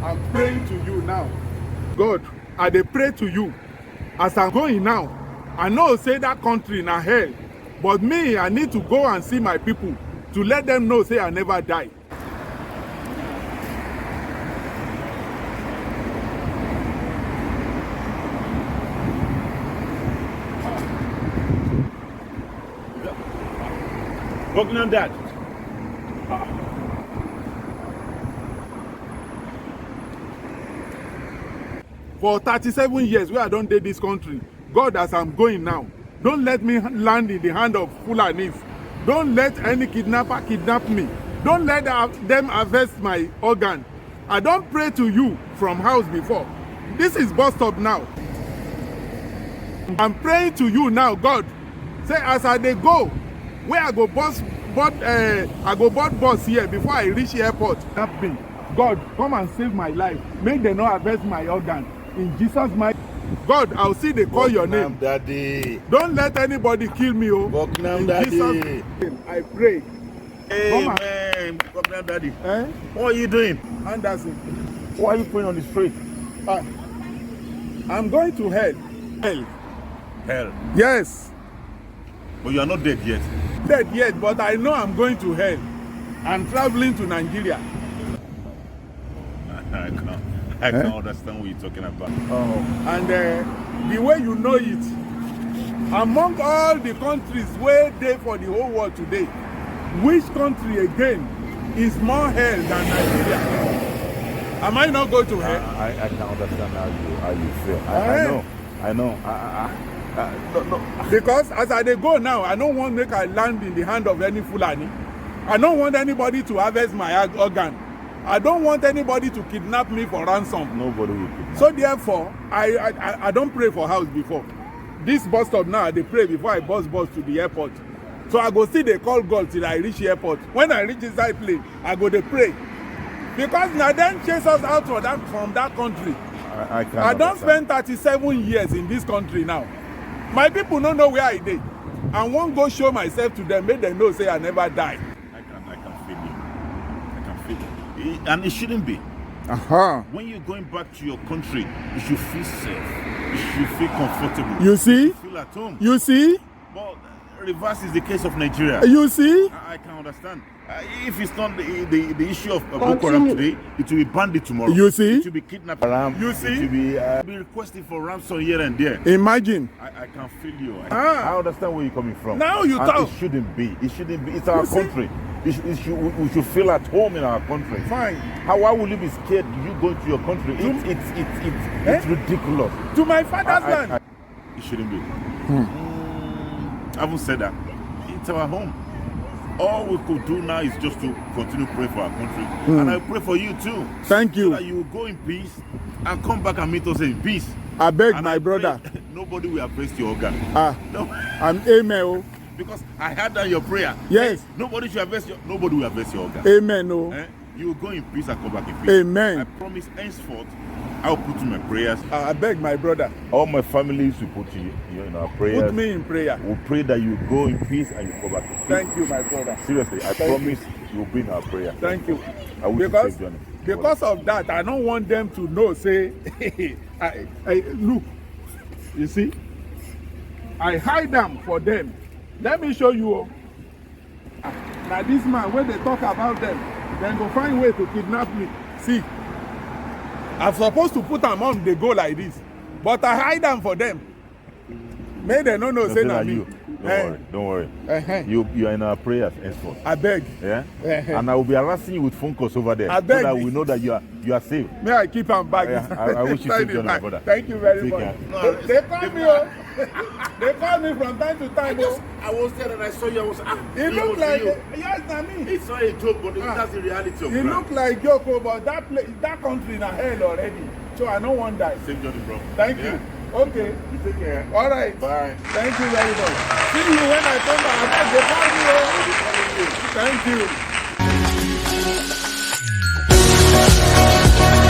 I'm praying to you now. God, I dey pray to you. As I'm going now, I know say that country na hell, but me, I need to go and see my people to let them know say I never die. Buckingham Daddy. For 37 years wey I don dey this country, God, as I'm going now, don't let me land in the hand of Fulanis. Don't let any kidnapper kidnap me. Don't let them harvest my organ. I don pray to you from house before. This is bus stop now. I'm praying to you now, God. Say as I dey go, where I go board bus here before I reach airport. Help me. God, come and save my life. Make them not harvest my organ. In Jesus' mighty God, I'll see they call your name. Daddy. Don't let anybody kill me, oh. Buckingham In Daddy. Jesus' name, I pray. Amen. Buckingham Daddy. Eh? What are you doing? Anderson. Why are you praying on the street? I'm going to hell. Hell. Hell. Yes. But you are not dead yet. Dead yet, but I know I'm going to hell. I'm traveling to Nigeria. I can't understand what you're talking about. Oh. And the way you know it, among all the countries where they for the whole world today, which country again is more hell than Nigeria? Am I not going to hell? I can understand how you feel. I know. No. Because as I dey go now, I don't want to make I land in the hand of any Fulani. I don't want anybody to harvest my organ. I don't want anybody to kidnap me for ransom. Nobody will kidnap. So therefore, I don't pray for house before. This bus stop now, they pray before I bus to the airport. So I go see they call God till I reach the airport. When I reach inside plane, I go they pray. Because now then chase us out from that country. I don't spend 37 years in this country now. My people don't know where I dey. I won't go show myself to them, make them know say I never die. I can feel you. I can feel it. And it shouldn't be. When you're going back to your country, you should feel safe. You should feel comfortable. You see? You feel at home. You see? But reverse is the case of Nigeria. You see? I can understand. If it's not the issue of Boko Haram today, it will be bandit tomorrow. You see? It will be kidnapped. You see? It will be requesting for ransom here and there. Imagine. I can feel you. I understand where you're coming from. Now you talk. It shouldn't be. It shouldn't be. It's our country. We should feel at home in our country. Why will you be scared you go to your country? It's ridiculous. To my father's land. It shouldn't be. I haven't said that. It's our home. All we could do now is just to continue to pray for our country. And I pray for you too. Thank you. So that you will go in peace and come back and meet us in peace. I beg my brother. Nobody will harvest your organ. No. I'm amen. Because I heard that your prayer. Yes. Nobody will harvest your organ. Amen. Oh. You will go in peace and come back in peace. Amen. I promise henceforth I'll put in my prayers. I beg my brother. All my families will put you in our prayers. Put me in prayer. We'll pray that you go in peace and you come back in peace. Thank you, my brother. Seriously, I promise you'll be in our prayer. Thank you. I wish you safe journey. Because of that, I don't want them to know, say, look, you see, I hide them for them. Let me show you. Now this man, when they talk about them, then go find way to kidnap me. See, I'm supposed to put them on, they go like this. But I hide them for them. May they don't know, say na me. Don't worry. You are in our prayers henceforth. I beg. Yeah? And I will be harassing you with phone calls over there. I beg. So that we know that you are safe. May I keep them back? I wish you safe journey, my brother. Thank you very much. They call me. They call me from time to time. I was there and I saw you. I was it looked like yes, na me. It's not a joke, but that's the reality of it. It looked like joke, but that country in hell already. So I don't want that. Safe journey, bro. Thank you. Okay. You take care. All right. Bye. Thank you very much. See you when I come back. They call me. Thank you.